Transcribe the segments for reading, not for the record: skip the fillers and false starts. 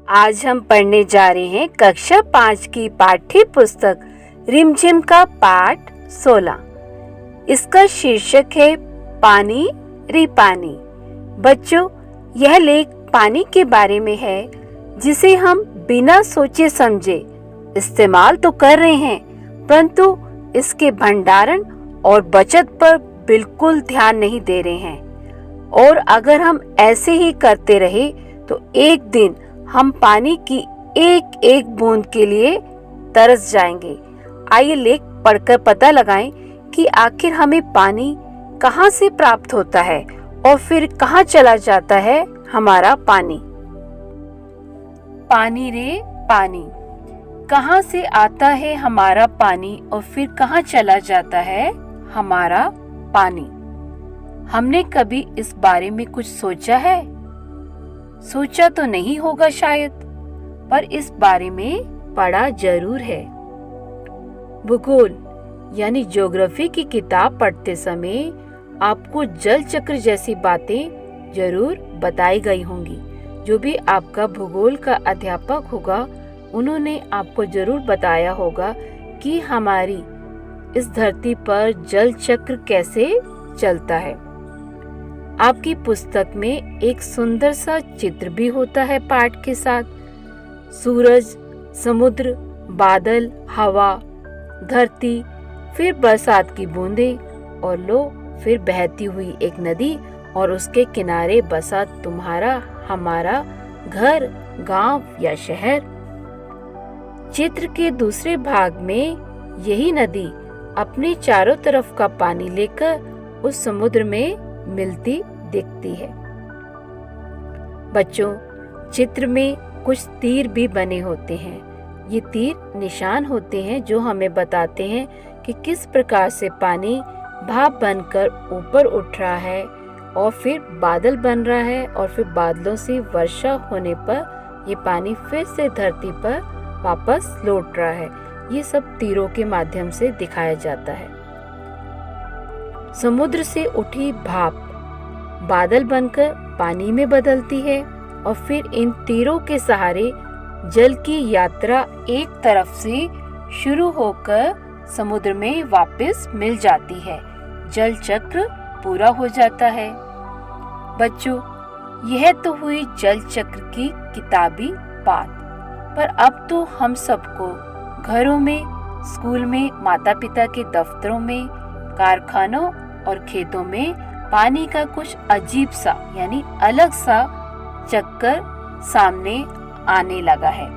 आज हम पढ़ने जा रहे हैं कक्षा 5 की पाठ्य पुस्तक रिमझिम का पाठ 16। इसका शीर्षक है पानी रे पानी। बच्चों, यह लेख पानी के बारे में है जिसे हम बिना सोचे समझे इस्तेमाल तो कर रहे हैं, परंतु इसके भंडारण और बचत पर बिल्कुल ध्यान नहीं दे रहे हैं। और अगर हम ऐसे ही करते रहे तो एक दिन हम पानी की एक एक बूंद के लिए तरस जाएंगे। आइए लेख पढ़कर पता लगाएं कि आखिर हमें पानी कहां से प्राप्त होता है और फिर कहां चला जाता है हमारा पानी। पानी रे पानी, कहां से आता है हमारा पानी और फिर कहां चला जाता है हमारा पानी। हमने कभी इस बारे में कुछ सोचा है? सोचा तो नहीं होगा शायद, पर इस बारे में पढ़ा जरूर है। भूगोल यानी ज्योग्राफी की किताब पढ़ते समय आपको जल चक्र जैसी बातें जरूर बताई गई होंगी। जो भी आपका भूगोल का अध्यापक होगा उन्होंने आपको जरूर बताया होगा कि हमारी इस धरती पर जल चक्र कैसे चलता है। आपकी पुस्तक में एक सुंदर सा चित्र भी होता है पाठ के साथ। सूरज, समुद्र, बादल, हवा, धरती, फिर बरसात की बूंदें और लो फिर बहती हुई एक नदी और उसके किनारे बसा तुम्हारा हमारा घर, गांव या शहर। चित्र के दूसरे भाग में यही नदी अपने चारों तरफ का पानी लेकर उस समुद्र में मिलती दिखती है। बच्चों, चित्र में कुछ तीर भी बने होते हैं। ये तीर निशान होते हैं जो हमें बताते हैं कि किस प्रकार से पानी भाप बनकर ऊपर उठ रहा है और फिर बादल बन रहा है और फिर बादलों से वर्षा होने पर ये पानी फिर से धरती पर वापस लौट रहा है। ये सब तीरों के माध्यम से दिखाया जाता है। समुद्र से उठी भाप बादल बनकर पानी में बदलती है और फिर इन तीरों के सहारे जल की यात्रा एक तरफ से शुरू होकर समुद्र में वापस मिल जाती है। जल चक्र पूरा हो जाता है। बच्चों, यह तो हुई जल चक्र की किताबी बात, पर अब तो हम सबको घरों में, स्कूल में, माता पिता के दफ्तरों में, कारखानों और खेतों में पानी का कुछ अजीब सा यानी अलग सा चक्कर सामने आने लगा है।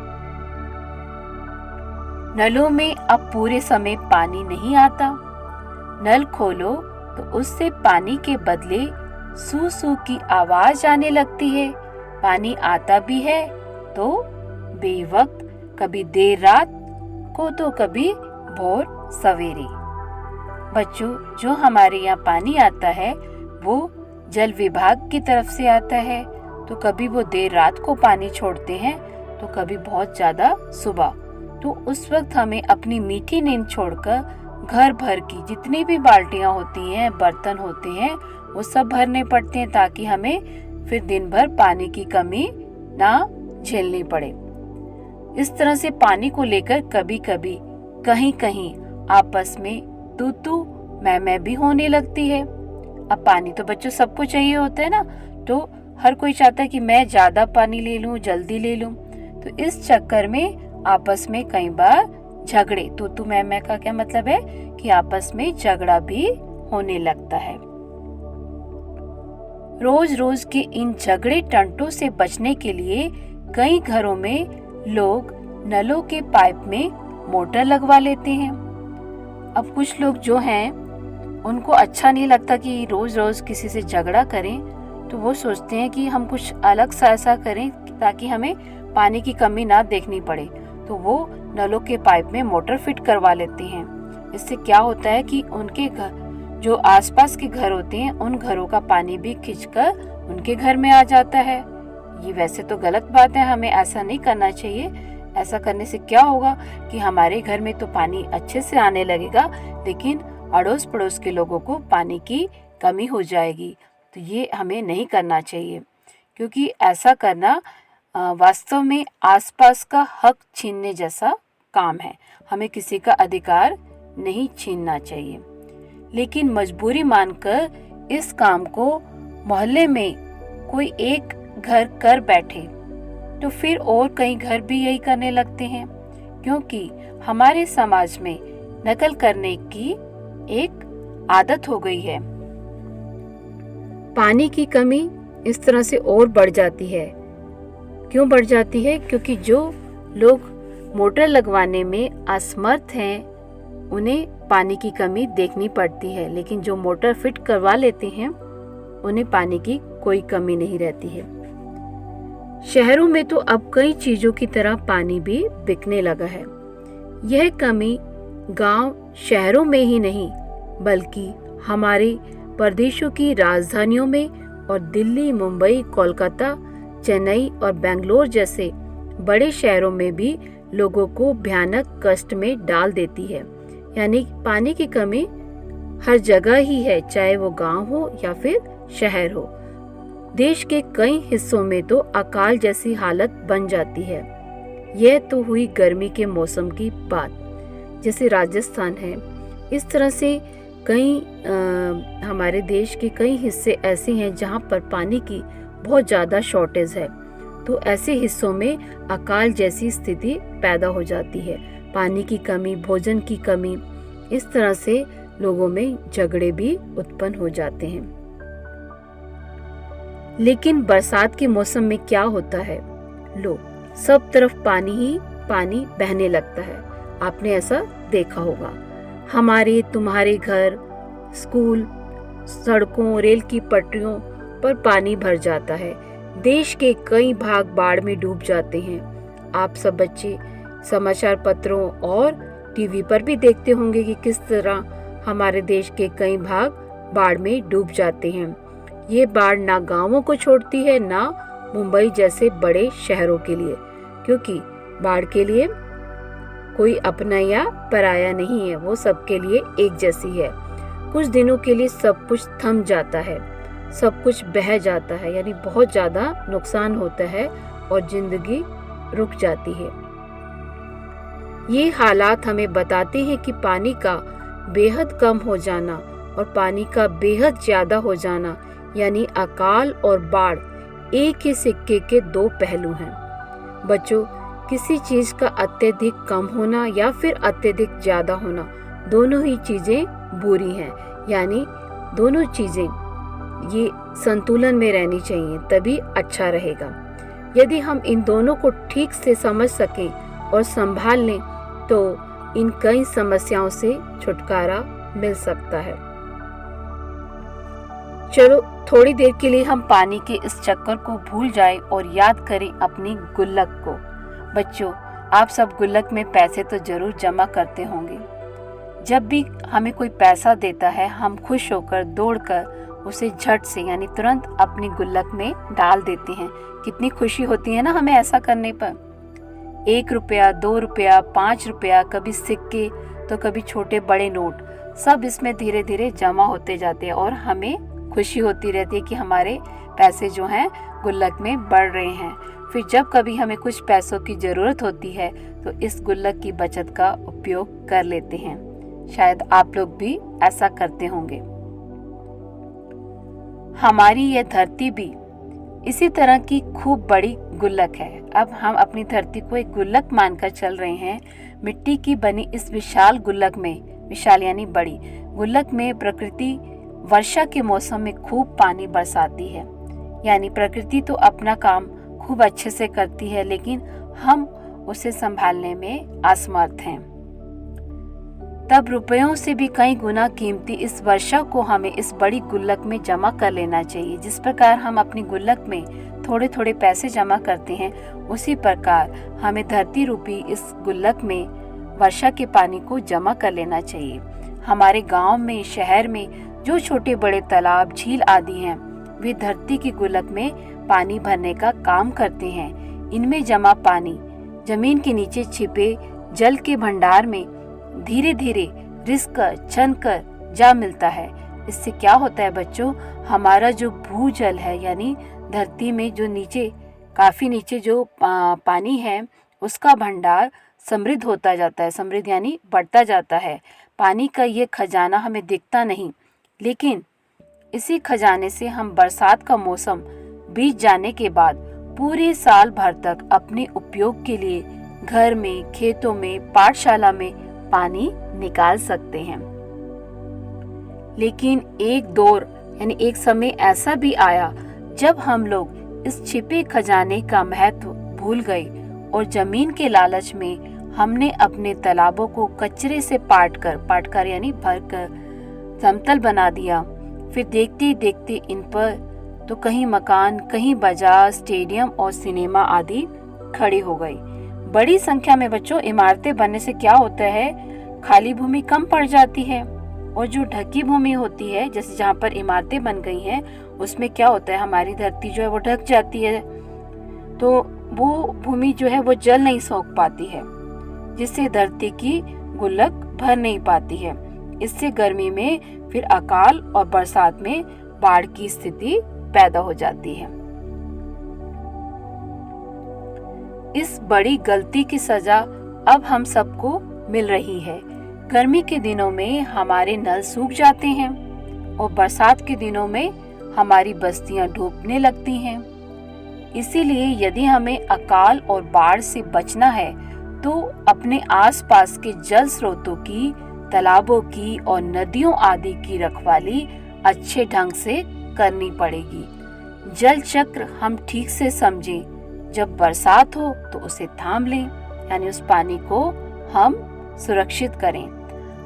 नलों में अब पूरे समय पानी नहीं आता। नल खोलो तो उससे पानी के बदले सू सू की आवाज आने लगती है। पानी आता भी है तो बेवक्त, कभी देर रात को तो कभी भोर सवेरे। बच्चों, जो हमारे यहाँ पानी आता है वो जल विभाग की तरफ से आता है। तो कभी वो देर रात को पानी छोड़ते हैं तो कभी बहुत ज्यादा सुबह। तो उस वक्त हमें अपनी मीठी नींद छोड़कर घर भर की जितनी भी बाल्टियां होती हैं, बर्तन होते हैं, वो सब भरने पड़ते हैं ताकि हमें फिर दिन भर पानी की कमी ना झेलनी पड़े। इस तरह से पानी को लेकर कभी कभी कहीं कहीं आपस में तू तू मैं भी होने लगती है। अब पानी तो बच्चों सबको चाहिए होता है ना, तो हर कोई चाहता है कि मैं ज्यादा पानी ले लूं, जल्दी ले लूं। तो इस चक्कर में आपस में कई बार झगड़े, तू मैं का क्या मतलब है कि आपस में झगड़ा भी होने लगता है। रोज रोज के इन झगड़े टंटों से बचने के लिए कई घरों में लोग नलों के पाइप में मोटर लगवा लेते हैं। अब कुछ लोग जो हैं उनको अच्छा नहीं लगता कि रोज रोज किसी से झगड़ा करें, तो वो सोचते हैं कि हम कुछ अलग सा ऐसा करें ताकि हमें पानी की कमी ना देखनी पड़े। तो वो नलों के पाइप में मोटर फिट करवा लेते हैं। इससे क्या होता है कि उनके घर, जो आसपास के घर होते हैं, उन घरों का पानी भी खींचकर उनके घर में आ जाता है। ये वैसे तो गलत बात है, हमें ऐसा नहीं करना चाहिए। ऐसा करने से क्या होगा कि हमारे घर में तो पानी अच्छे से आने लगेगा, लेकिन अड़ोस पड़ोस के लोगों को पानी की कमी हो जाएगी। तो ये हमें नहीं करना चाहिए, क्योंकि ऐसा करना वास्तव में आसपास का हक छीनने जैसा काम है। हमें किसी का अधिकार नहीं छीनना चाहिए, लेकिन मजबूरी मानकर इस काम को मोहल्ले में कोई एक घर कर बैठे तो फिर और कई घर भी यही करने लगते हैं, क्योंकि हमारे समाज में नकल करने की एक आदत हो गई है। पानी की कमी इस तरह से और बढ़ जाती है। क्यों बढ़ जाती है? क्योंकि जो लोग मोटर लगवाने में असमर्थ हैं उन्हें पानी की कमी देखनी पड़ती है, लेकिन जो मोटर फिट करवा लेते हैं उन्हें पानी की कोई कमी नहीं रहती है। शहरों में तो अब कई चीजों की तरह पानी भी बिकने लगा है। यह कमी गांव शहरों में ही नहीं बल्कि हमारे प्रदेशों की राजधानियों में और दिल्ली, मुंबई, कोलकाता, चेन्नई और बेंगलोर जैसे बड़े शहरों में भी लोगों को भयानक कष्ट में डाल देती है। यानी पानी की कमी हर जगह ही है, चाहे वो गांव हो या फिर शहर हो। देश के कई हिस्सों में तो अकाल जैसी हालत बन जाती है। यह तो हुई गर्मी के मौसम की बात, जैसे राजस्थान है। इस तरह से कई हमारे देश के कई हिस्से ऐसे हैं जहां पर पानी की बहुत ज़्यादा शॉर्टेज है, तो ऐसे हिस्सों में अकाल जैसी स्थिति पैदा हो जाती है। पानी की कमी, भोजन की कमी, इस तरह से लोगों में झगड़े भी उत्पन्न हो जाते हैं। लेकिन बरसात के मौसम में क्या होता है? लो, सब तरफ पानी ही पानी बहने लगता है। आपने ऐसा देखा होगा। हमारे तुम्हारे घर, स्कूल, सड़कों, रेल की पटरियों पर पानी भर जाता है। देश के कई भाग बाढ़ में डूब जाते हैं। आप सब बच्चे समाचार पत्रों और टीवी पर भी देखते होंगे कि किस तरह हमारे देश के कई भाग बाढ़ में डूब जाते हैं। ये बाढ़ ना गांवों को छोड़ती है ना मुंबई जैसे बड़े शहरों के लिए, क्योंकि बाढ़ के लिए कोई अपना या पराया नहीं है, वो सबके लिए एक जैसी है। कुछ दिनों के लिए सब कुछ थम जाता है, सब कुछ बह जाता है, यानी बहुत ज्यादा नुकसान होता है और जिंदगी रुक जाती है। ये हालात हमें बताते हैं कि पानी का बेहद कम हो जाना और पानी का बेहद ज्यादा हो जाना यानी अकाल और बाढ़ एक ही सिक्के के दो पहलू हैं। बच्चों, किसी चीज का अत्यधिक कम होना या फिर अत्यधिक ज्यादा होना, दोनों ही चीजें बुरी हैं। यानी दोनों चीजें ये संतुलन में रहनी चाहिए, तभी अच्छा रहेगा। यदि हम इन दोनों को ठीक से समझ सकें और संभाल लें तो इन कई समस्याओं से छुटकारा मिल सकता है। चलो थोड़ी देर के लिए हम पानी के इस चक्कर को भूल जाएं और याद करें अपनी गुल्लक को। बच्चों, आप सब गुल्लक में पैसे तो जरूर जमा करते होंगे। जब भी हमें कोई पैसा देता है हम खुश होकर दौड़कर उसे झट से यानी तुरंत अपनी गुल्लक में डाल देते हैं। कितनी खुशी होती है ना हमें ऐसा करने पर। 1 रुपया, 2 रुपया, 5 रुपया, कभी सिक्के तो कभी छोटे बड़े नोट, सब इसमें धीरे धीरे जमा होते जाते हैं और हमें खुशी होती रहती है कि हमारे पैसे जो हैं गुल्लक में बढ़ रहे हैं। फिर जब कभी हमें कुछ पैसों की जरूरत होती है तो इस गुल्लक की बचत का उपयोग कर लेते हैं। शायद आप लोग भी ऐसा करते होंगे। हमारी यह धरती भी इसी तरह की खूब बड़ी गुल्लक है। अब हम अपनी धरती को एक गुल्लक मानकर चल रहे हैं। मिट्टी की बनी इस विशाल गुल्लक में, विशाल यानी बड़ी गुल्लक में प्रकृति वर्षा के मौसम में खूब पानी बरसाती है। यानी प्रकृति तो अपना काम खूब अच्छे से करती है, लेकिन हम उसे संभालने में असमर्थ हैं। तब रुपयों से भी कई गुना कीमती इस वर्षा को हमें इस बड़ी गुल्लक में जमा कर लेना चाहिए। जिस प्रकार हम अपनी गुल्लक में थोड़े थोड़े पैसे जमा करते हैं, उसी प्रकार हमें धरती रूपी इस गुल्लक में वर्षा के पानी को जमा कर लेना चाहिए। हमारे गांव में, शहर में जो छोटे बड़े तालाब, झील आदि हैं, वे धरती की गुल्लक में पानी भरने का काम करते हैं। इनमें जमा पानी जमीन के नीचे छिपे जल के भंडार में धीरे धीरे रिसकर छनकर जा मिलता है। इससे क्या होता है बच्चों, हमारा जो भूजल है यानी धरती में जो नीचे काफ़ी नीचे जो पानी है उसका भंडार समृद्ध होता जाता है। समृद्ध यानी बढ़ता जाता है। पानी का ये खजाना हमें दिखता नहीं, लेकिन इसी खजाने से हम बरसात का मौसम बीत जाने के बाद पूरे साल भर तक अपने उपयोग के लिए घर में, खेतों में, पाठशाला में पानी निकाल सकते हैं। लेकिन एक दौर यानी एक समय ऐसा भी आया जब हम लोग इस छिपे खजाने का महत्व भूल गए और जमीन के लालच में हमने अपने तालाबों को कचरे से पाट कर यानी भरकर समतल बना दिया। फिर देखते देखते इन पर तो कहीं मकान, कहीं बाजार, स्टेडियम और सिनेमा आदि खड़े हो गए। बड़ी संख्या में बच्चों इमारतें बनने से क्या होता है, खाली भूमि कम पड़ जाती है और जो ढकी भूमि होती है, जैसे जहाँ पर इमारतें बन गई हैं, उसमें क्या होता है, हमारी धरती जो है वो ढक जाती है, तो वो भूमि जो है वो जल नहीं सोख पाती है, जिससे धरती की गुल्लक भर नहीं पाती है। इससे गर्मी में फिर अकाल और बरसात में बाढ़ की स्थिति पैदा हो जाती है। इस बड़ी गलती की सजा अब हम सबको मिल रही है। गर्मी के दिनों में हमारे नल सूख जाते हैं और बरसात के दिनों में हमारी बस्तियां डूबने लगती हैं। इसीलिए यदि हमें अकाल और बाढ़ से बचना है तो अपने आसपास के जल स्रोतों की, तालाबों की और नदियों आदि की रखवाली अच्छे ढंग से करनी पड़ेगी। जल चक्र हम ठीक से समझें। जब बरसात हो तो उसे थाम लें, यानी उस पानी को हम सुरक्षित करें।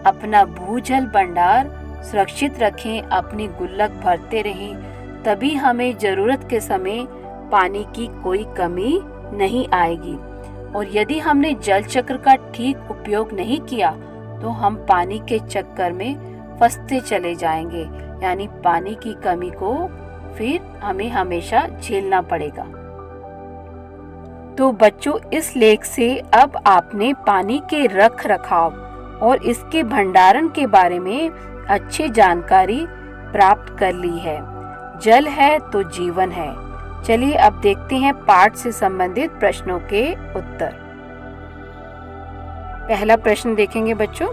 अपना भूजल भंडार सुरक्षित रखें, अपनी गुल्लक भरते रहें, तभी हमें जरूरत के समय पानी की कोई कमी नहीं आएगी। और यदि हमने जल चक्र का ठीक उपयोग नहीं किया तो हम पानी के चक्कर में फंसते चले जाएंगे, यानी पानी की कमी को फिर हमें हमेशा झेलना पड़ेगा। तो बच्चों, इस लेख से अब आपने पानी के रख रखाव और इसके भंडारण के बारे में अच्छी जानकारी प्राप्त कर ली है। जल है तो जीवन है। चलिए अब देखते हैं पाठ से संबंधित प्रश्नों के उत्तर। पहला प्रश्न देखेंगे बच्चों,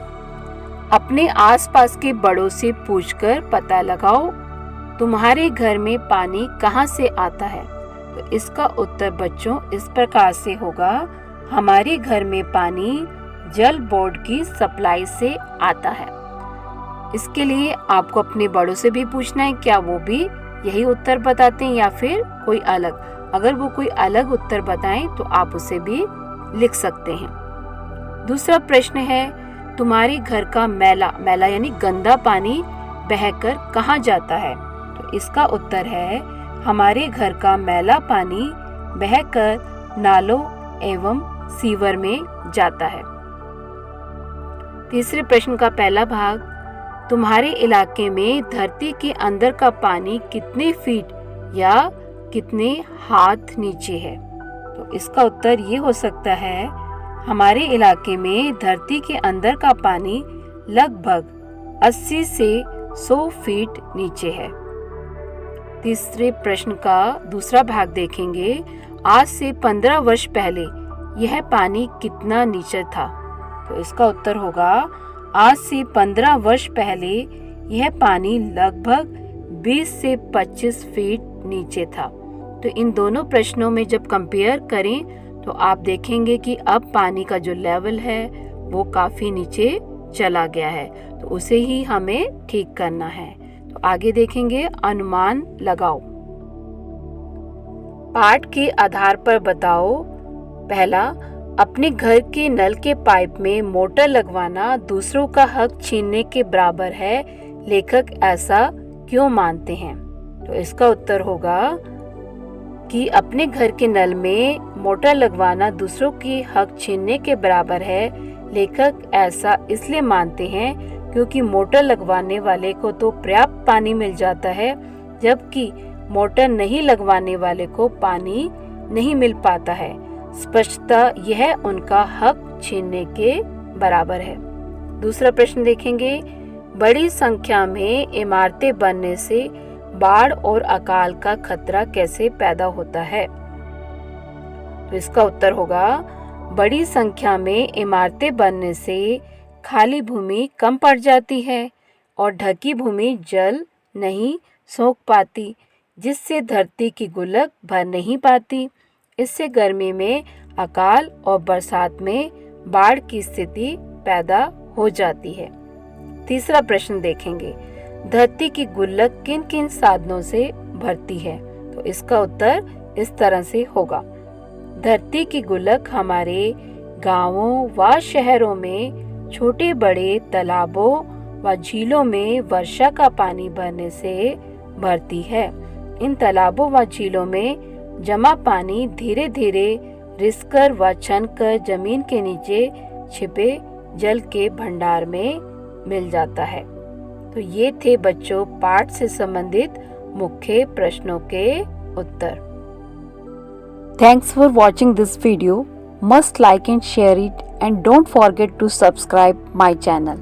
अपने आसपास के बड़ों से पूछकर पता लगाओ तुम्हारे घर में पानी कहाँ से आता है। तो इसका उत्तर बच्चों इस प्रकार से होगा, हमारे घर में पानी जल बोर्ड की सप्लाई से आता है। इसके लिए आपको अपने बड़ों से भी पूछना है, क्या वो भी यही उत्तर बताते हैं या फिर कोई अलग। अगर वो कोई अलग उत्तर बताएं तो आप उसे भी लिख सकते हैं। दूसरा प्रश्न है, तुम्हारे घर का मैला यानी गंदा पानी बहकर कहाँ जाता है। तो इसका उत्तर है, हमारे घर का मैला पानी बहकर नालों एवं सीवर में जाता है। तीसरे प्रश्न का पहला भाग, तुम्हारे इलाके में धरती के अंदर का पानी कितने फीट या कितने हाथ नीचे है। तो इसका उत्तर ये हो सकता है, हमारे इलाके में धरती के अंदर का पानी लगभग 80 से 100 फीट नीचे है। तीसरे प्रश्न का दूसरा भाग देखेंगे, आज से 15 वर्ष पहले यह पानी कितना नीचे था। तो इसका उत्तर होगा, आज से 15 वर्ष पहले यह पानी लगभग 20 से 25 फीट नीचे था। तो इन दोनों प्रश्नों में जब कंपेयर करें तो आप देखेंगे कि अब पानी का जो लेवल है वो काफी नीचे चला गया है, तो उसे ही हमें ठीक करना है। तो आगे देखेंगे, अनुमान लगाओ। पाठ के आधार पर बताओ। पहला, अपने घर के नल के पाइप में मोटर लगवाना दूसरों का हक छीनने के बराबर है, लेखक ऐसा क्यों मानते हैं। तो इसका उत्तर होगा कि अपने घर के नल में मोटर लगवाना दूसरों की हक छीनने के बराबर है। लेखक ऐसा इसलिए मानते हैं क्योंकि मोटर लगवाने वाले को तो पर्याप्त पानी मिल जाता है, जबकि मोटर नहीं लगवाने वाले को पानी नहीं मिल पाता है। स्पष्टतः यह उनका हक छीनने के बराबर है। दूसरा प्रश्न देखेंगे, बड़ी संख्या में इमारतें बनने से बाढ़ और अकाल का खतरा कैसे पैदा होता है। तो इसका उत्तर होगा बड़ी संख्या में इमारतें बनने से खाली भूमि कम पड़ जाती है और ढकी भूमि जल नहीं सोख पाती, जिससे धरती की गुल्लक भर नहीं पाती। इससे गर्मी में अकाल और बरसात में बाढ़ की स्थिति पैदा हो जाती है। तीसरा प्रश्न देखेंगे, धरती की गुल्लक किन किन साधनों से भरती है? तो इसका उत्तर इस तरह से होगा। धरती की गुल्लक हमारे गांवों व शहरों में छोटे बड़े तालाबों व झीलों में वर्षा का पानी भरने से भरती है। इन तालाबों व झीलों में जमा पानी धीरे धीरे रिसकर व छनकर जमीन के नीचे छिपे जल के भंडार में मिल जाता है। तो ये थे बच्चों पाठ से संबंधित मुख्य प्रश्नों के उत्तर। Thanks for watching this video. Must like and share it and don't forget to subscribe my channel.